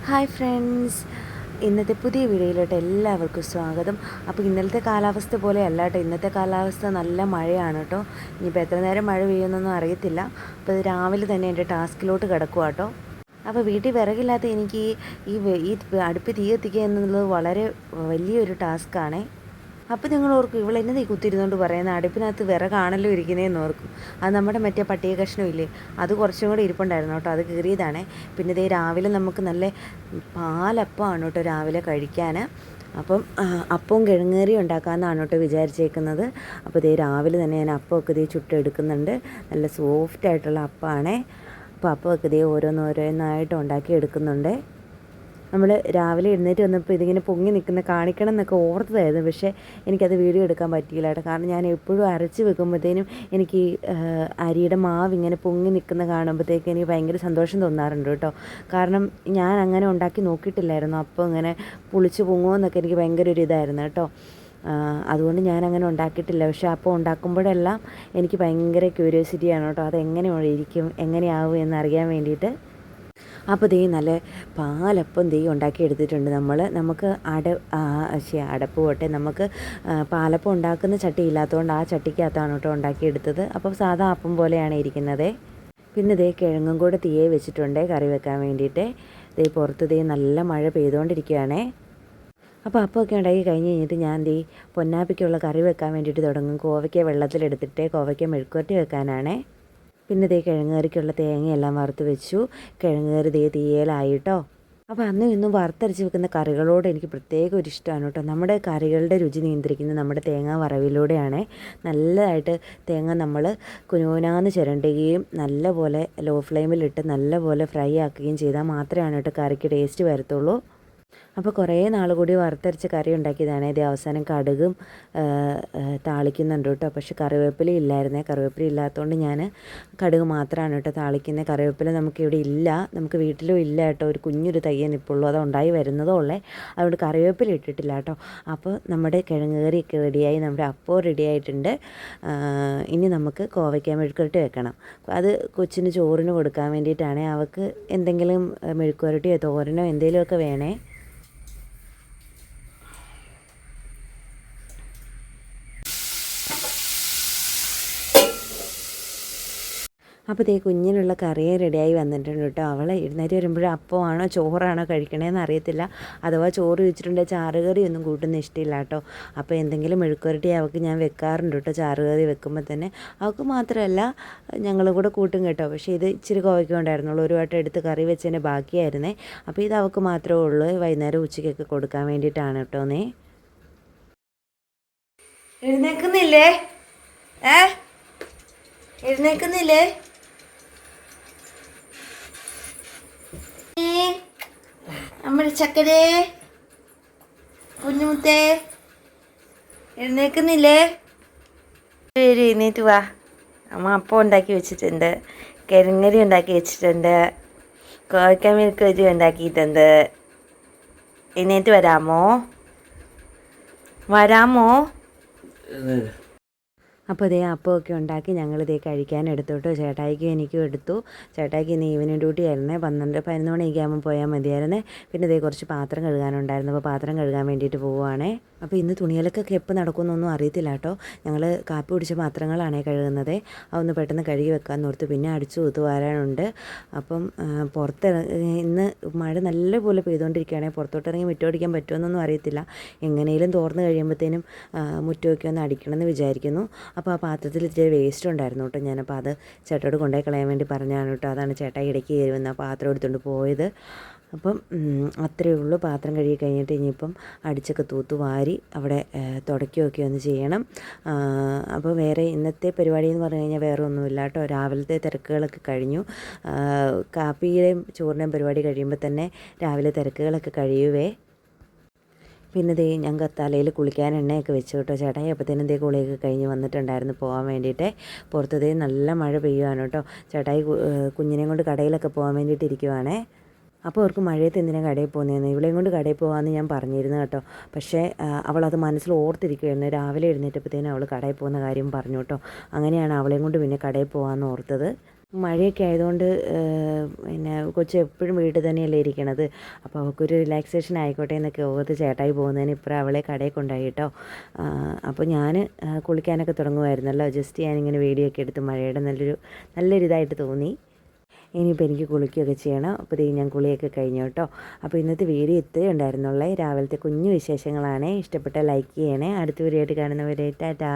Hi friends, ഇന്നത്തെ പുതിയ വീഡിയോയിലോട്ട് എല്ലാവർക്കും സ്വാഗതം. അപ്പോൾ ഇന്നലത്തെ കാലാവസ്ഥ പോലെ അല്ല കേട്ടോ, ഇന്നത്തെ കാലാവസ്ഥ നല്ല മഴയാണ് കേട്ടോ. ഇനിയിപ്പോൾ എത്ര നേരം മഴ പെയ്യുമെന്നൊന്നും അറിയത്തില്ല. അപ്പോൾ ഇത് രാവിലെ തന്നെ എൻ്റെ ടാസ്കിലോട്ട് കിടക്കുക കേട്ടോ. അപ്പോൾ വീട്ടിൽ വിറകില്ലാത്ത എനിക്ക് ഈ അടുപ്പ് തീ കത്തിക്കുക എന്നുള്ളത് വളരെ വലിയൊരു ടാസ്ക്കാണേ. അപ്പോൾ നിങ്ങൾ ഓർക്കും, ഇവളെന്നെ നീ കുത്തിരുന്നുകൊണ്ട് പറയുന്ന അടുപ്പിനകത്ത് വിറകാണല്ലോ ഇരിക്കുന്നതെന്ന് ഓർക്കും. അത് നമ്മുടെ മറ്റേ പട്ടിക കഷ്ണം ഇല്ലേ, അത് കുറച്ചും കൂടെ ഇരിപ്പുണ്ടായിരുന്നു കേട്ടോ, അത് കീറിയതാണേ. പിന്നെ ഇതേ രാവിലെ നമുക്ക് നല്ല പാലപ്പമാണ് കേട്ടോ രാവിലെ കഴിക്കാൻ. അപ്പം അപ്പവും കിഴങ്ങേറിയും ഉണ്ടാക്കാമെന്നാണ് കേട്ടോ വിചാരിച്ചേക്കുന്നത്. അപ്പോൾ ഇതേ രാവിലെ തന്നെ ഞാൻ അപ്പമൊക്കെ ഇതേ ചുട്ടെടുക്കുന്നുണ്ട്. നല്ല സോഫ്റ്റായിട്ടുള്ള അപ്പമാണേ. അപ്പോൾ അപ്പമൊക്കെ ഇതേ ഓരോന്നോരോന്നായിട്ട് ഉണ്ടാക്കി എടുക്കുന്നുണ്ട്. നമ്മൾ രാവിലെ എഴുന്നേറ്റ് വന്നപ്പോൾ ഇതിങ്ങനെ പൊങ്ങി നിൽക്കുന്ന കാണിക്കണം എന്നൊക്കെ ഓർത്തതായിരുന്നു. പക്ഷേ എനിക്കത് വീഡിയോ എടുക്കാൻ പറ്റിയില്ല കേട്ടോ. കാരണം ഞാൻ എപ്പോഴും അരച്ച് വെക്കുമ്പോഴത്തേനും എനിക്ക് അരിയുടെ മാവ് ഇങ്ങനെ പൊങ്ങി നിൽക്കുന്ന കാണുമ്പോഴത്തേക്ക് എനിക്ക് ഭയങ്കര സന്തോഷം തോന്നാറുണ്ട് കേട്ടോ. കാരണം ഞാൻ അങ്ങനെ ഉണ്ടാക്കി നോക്കിയിട്ടില്ലായിരുന്നു. അപ്പോൾ ഇങ്ങനെ പുളിച്ച് പൊങ്ങുമോ എന്നൊക്കെ എനിക്ക് ഭയങ്കര ഒരു ഇതായിരുന്നു കേട്ടോ. അതുകൊണ്ട് ഞാനങ്ങനെ ഉണ്ടാക്കിയിട്ടില്ല. പക്ഷേ അപ്പോൾ ഉണ്ടാക്കുമ്പോഴെല്ലാം എനിക്ക് ഭയങ്കര ക്യൂരിയോസിറ്റിയാണ് കേട്ടോ, അതെങ്ങനെ ഇരിക്കും എങ്ങനെയാവും എന്നറിയാൻ വേണ്ടിയിട്ട്. അപ്പോൾ ദേ നല്ല പാലപ്പം ദേ ഉണ്ടാക്കി എടുത്തിട്ടുണ്ട് നമുക്ക് അടപ്പ് പോട്ടെ, നമുക്ക് പാലപ്പം ഉണ്ടാക്കുന്ന ചട്ടി ഇല്ലാത്തതുകൊണ്ട് ആ ചട്ടിക്കകത്താണ് കേട്ടോ ഉണ്ടാക്കിയെടുത്തത്. അപ്പോൾ സാധാ അപ്പം പോലെയാണ് ഇരിക്കുന്നത്. പിന്നെ ദേ കിഴങ്ങും കൂടെ തീയെ വെച്ചിട്ടുണ്ട് കറി വെക്കാൻ വേണ്ടിയിട്ട്. ദേ പുറത്ത് ദേ നല്ല മഴ പെയ്തുകൊണ്ടിരിക്കുകയാണേ. അപ്പോൾ അപ്പമൊക്കെ ഉണ്ടാക്കി കഴിഞ്ഞ് കഴിഞ്ഞിട്ട് ഞാൻ ദേ പൊന്നാപ്പിക്കുള്ള കറി വെക്കാൻ വേണ്ടിയിട്ട് തുടങ്ങും. കോവയ്ക്ക വെള്ളത്തിലെടുത്തിട്ട് കോവയ്ക്ക മെഴുക്കുവരട്ടി വെക്കാനാണേ. പിന്നെ ദേ കിഴങ്ങേറിക്കുള്ള തേങ്ങയെല്ലാം വറുത്ത് വെച്ചു. കിഴങ്ങേറി ദേ തീയലായിട്ടോ. അപ്പോൾ അന്നും ഇന്നും വറുത്തരച്ച് വെക്കുന്ന കറികളോട് എനിക്ക് പ്രത്യേക ഒരു ഇഷ്ടമാണ് കേട്ടോ. നമ്മുടെ കറികളുടെ രുചി നിയന്ത്രിക്കുന്നത് നമ്മുടെ തേങ്ങ വറവിലൂടെയാണ്. നല്ലതായിട്ട് തേങ്ങ നമ്മൾ കുനുകുനാന്ന് ചിരണ്ടുകയും നല്ലപോലെ ലോ ഫ്ലെയിമിലിട്ട് നല്ലപോലെ ഫ്രൈ ആക്കുകയും ചെയ്താൽ മാത്രമാണ് കേട്ടോ കറിക്ക് ടേസ്റ്റ് വരത്തുള്ളൂ. അപ്പോൾ കുറേ നാൾ കൂടി വറുത്തരച്ച് കറി ഉണ്ടാക്കിയതാണ്. ഇത് അവസാനം കടുകും താളിക്കുന്നുണ്ട് കേട്ടോ. പക്ഷേ കറിവേപ്പില ഇല്ലായിരുന്നേ. കറിവേപ്പില ഇല്ലാത്തതുകൊണ്ട് ഞാൻ കടുക് മാത്രമാണ് കേട്ടോ താളിക്കുന്നത്. കറിവേപ്പില നമുക്കിവിടെ ഇല്ല, നമുക്ക് വീട്ടിലും ഇല്ല കേട്ടോ. ഒരു കുഞ്ഞൊരു തയ്യൻ ഇപ്പോൾ ഉള്ളൂ, അത് ഉണ്ടായി വരുന്നതോ ഉള്ളേ. അതുകൊണ്ട് കറിവേപ്പില ഇട്ടിട്ടില്ല കേട്ടോ. അപ്പോൾ നമ്മുടെ കിഴങ്ങ് കറിയൊക്കെ റെഡിയായി, നമ്മുടെ അപ്പോൾ റെഡി ആയിട്ടുണ്ട്. ഇനി നമുക്ക് കോവയ്ക്ക മെഴുക്കുവരട്ടി വെക്കണം. അത് കൊച്ചിന് ചോറിന് കൊടുക്കാൻ വേണ്ടിയിട്ടാണ്. അവൾക്ക് എന്തെങ്കിലും മെഴുക്കുവരട്ടിയോ തോരനോ എന്തെങ്കിലുമൊക്കെ വേണേ. അപ്പോൾ ദേ കുഞ്ഞിനുള്ള കറിയെ റെഡിയായി വന്നിട്ടുണ്ട് കേട്ടോ. അവൾ എഴുന്നേറ്റ് വരുമ്പോഴും അപ്പമാണോ ചോറാണോ കഴിക്കണേന്ന് അറിയത്തില്ല. അഥവാ ചോറ് വെച്ചിട്ടുണ്ടെങ്കിൽ ചാറുകറി ഒന്നും കൂട്ടുന്ന ഇഷ്ടമില്ല കേട്ടോ. അപ്പോൾ എന്തെങ്കിലും മെഴുക്കുവരട്ടി അവൾക്ക് ഞാൻ വെക്കാറുണ്ട് കേട്ടോ. ചാറുകറി വെക്കുമ്പോൾ തന്നെ അവൾക്ക് മാത്രമല്ല ഞങ്ങളും കൂടെ കൂട്ടും കേട്ടോ. പക്ഷേ ഇത് ഇച്ചിരി കോവയ്ക്ക ഉണ്ടായിരുന്നുള്ളൂ, ഒരു വട്ടം എടുത്ത് കറി വെച്ചതിൻ്റെ ബാക്കിയായിരുന്നേ. അപ്പോൾ ഇത് അവൾക്ക് മാത്രമേ ഉള്ളൂ, വൈകുന്നേരം ഉച്ചയ്ക്കൊക്കെ കൊടുക്കാൻ വേണ്ടിയിട്ടാണ് കേട്ടോ. എഴുന്നേക്കുന്നില്ലേ? എഴുന്നേക്കുന്നില്ലേ? നമ്മുടെ ചക്കരേ കുഞ്ഞുമുത്തേ എഴുന്നേക്കുന്നില്ലേ? എഴുന്നേറ്റ് വാ. അമ്മ അപ്പം ഉണ്ടാക്കി വെച്ചിട്ടുണ്ട്, കിഴങ്ങരി ഉണ്ടാക്കി വെച്ചിട്ടുണ്ട്, കോവയ്ക്ക മെഴുക്കുവരട്ടി ഉണ്ടാക്കിയിട്ടുണ്ട്. എഴുന്നേറ്റ് വരാമോ? അപ്പോൾ ഇതേ അപ്പമൊക്കെ ഉണ്ടാക്കി ഞങ്ങളിതേ കഴിക്കാൻ എടുത്തു കേട്ടോ. ചേട്ടായിക്കും എനിക്കും എടുത്തു. ചേട്ടായിക്ക് ഇന്ന് ഈവനിങ് ഡ്യൂട്ടി ആയിരുന്നേ. 12-11 മണിയൊക്കെ ആകുമ്പോൾ പോയാൽ മതിയായിരുന്നേ. പിന്നെ ഇതേ കുറച്ച് പാത്രം കഴുകാനുണ്ടായിരുന്നു. അപ്പോൾ പാത്രം കഴുകാൻ വേണ്ടിയിട്ട് പോവുകയാണേ. അപ്പോൾ ഇന്ന് തുണികളൊക്കെ എപ്പോൾ നടക്കുമെന്നൊന്നും അറിയത്തില്ല കേട്ടോ. ഞങ്ങൾ കാപ്പി കുടിച്ച പാത്രങ്ങളാണേ കഴുകുന്നത്. അതൊന്ന് പെട്ടെന്ന് കഴുകി വെക്കാമെന്ന് ഓർത്ത്. പിന്നെ അടിച്ചു തൂത്ത് വരാനുണ്ട്. അപ്പം ഇന്ന് മഴ നല്ലപോലെ പെയ്തുകൊണ്ടിരിക്കുകയാണെ പുറത്തോട്ടിറങ്ങി മുറ്റമടിക്കാൻ പറ്റുമെന്നൊന്നും അറിയത്തില്ല. എങ്ങനെയും തോർന്ന് കഴിയുമ്പോഴത്തേനും മുറ്റമൊക്കെ ഒന്ന് അടിക്കണമെന്ന് വിചാരിക്കുന്നു. അപ്പോൾ ആ പാത്രത്തിൽ ഇച്ചിരി വേസ്റ്റ് ഉണ്ടായിരുന്നു കേട്ടോ. ഞാനപ്പോൾ അത് ചേട്ടയോട് കൊണ്ടുപോയി കളയാൻ വേണ്ടി പറഞ്ഞാണ് കേട്ടോ. അതാണ് ചേട്ടാ ഇടയ്ക്ക് കയറി വന്ന് ആ പാത്രം എടുത്തുകൊണ്ട് പോയത്. അപ്പം അത്രയേ ഉള്ളൂ. പാത്രം കഴുകി കഴിഞ്ഞിട്ട് ഇനിയിപ്പം അടിച്ചൊക്കെ തൂത്ത് വാരി അവിടെ തുടയ്ക്കുകയൊക്കെ ഒന്ന് ചെയ്യണം. അപ്പോൾ വേറെ ഇന്നത്തെ പരിപാടി എന്ന് പറഞ്ഞു കഴിഞ്ഞാൽ വേറെ ഒന്നുമില്ല കേട്ടോ. രാവിലത്തെ തിരക്കുകളൊക്കെ കഴിഞ്ഞു. കാപ്പിയുടെയും ചോറിൻ്റെയും പരിപാടി കഴിയുമ്പോൾ തന്നെ രാവിലെ തിരക്കുകളൊക്കെ കഴിയുവേ. പിന്നെ ദേ ഞങ്ങൾക്ക് തലയിൽ കുളിക്കാൻ എണ്ണയൊക്കെ വെച്ച് കേട്ടോ. ചേട്ടായി അപ്പോഴത്തേനും ദേ കുളിയൊക്കെ കഴിഞ്ഞ് വന്നിട്ടുണ്ടായിരുന്നു പോകാൻ വേണ്ടിയിട്ട്. പുറത്ത് ദേ നല്ല മഴ പെയ്യുവാണ് കേട്ടോ. ചേട്ടായി കുഞ്ഞിനെയും കൊണ്ട് കടയിലൊക്കെ പോകാൻ വേണ്ടിയിട്ട് ഇരിക്കുവാണേ. അപ്പോൾ അവർക്ക് മഴയത്ത് എന്തിനാണ് കടയിൽ പോകുന്നതെന്ന് ഇവളെയും കൊണ്ട് കടയിൽ പോകാമെന്ന് ഞാൻ പറഞ്ഞിരുന്നു കേട്ടോ. പക്ഷേ അവളത് മനസ്സിൽ ഓർത്തിരിക്കുകയായിരുന്നു. രാവിലെ എഴുന്നേറ്റപ്പോഴത്തേനും അവൾ കടയിൽ പോകുന്ന കാര്യം പറഞ്ഞു കേട്ടോ. അങ്ങനെയാണ് അവളെയും കൊണ്ട് പിന്നെ കടയിൽ പോകാമെന്ന് ഓർത്തത്. മഴയൊക്കെ ആയതുകൊണ്ട് പിന്നെ കൊച്ച് എപ്പോഴും വീട്ടിൽ തന്നെയല്ലേ ഇരിക്കണത്. അപ്പോൾ അവൾക്കൊരു റിലാക്സേഷൻ ആയിക്കോട്ടെ എന്നൊക്കെ ഓർത്ത് ചേട്ടായി പോകുന്നതിന് ഇപ്പം അവളെ കടയിൽ കൊണ്ടുപോയി കേട്ടോ. അപ്പോൾ ഞാൻ കുളിക്കാനൊക്കെ തുടങ്ങുമായിരുന്നല്ലോ. ജസ്റ്റ് ഞാനിങ്ങനെ വീഡിയോ ഒക്കെ എടുത്ത് മഴയുടെ നല്ലൊരിതായിട്ട് തോന്നി. ഇനിയിപ്പോൾ എനിക്ക് കുളിക്കുകയൊക്കെ ചെയ്യണം. അപ്പോൾ ഞാൻ കുളിയൊക്കെ കഴിഞ്ഞു കേട്ടോ. അപ്പോൾ ഇന്നത്തെ വീഡിയോ ഇത്രയേ ഉണ്ടായിരുന്നുള്ളേ. രാവിലത്തെ കുഞ്ഞു വിശേഷങ്ങളാണ്. ഇഷ്ടപ്പെട്ട ലൈക്ക് ചെയ്യണേ. അടുത്ത വീഡിയോ ആയിട്ട് കാണുന്നവരെ ടാറ്റാ.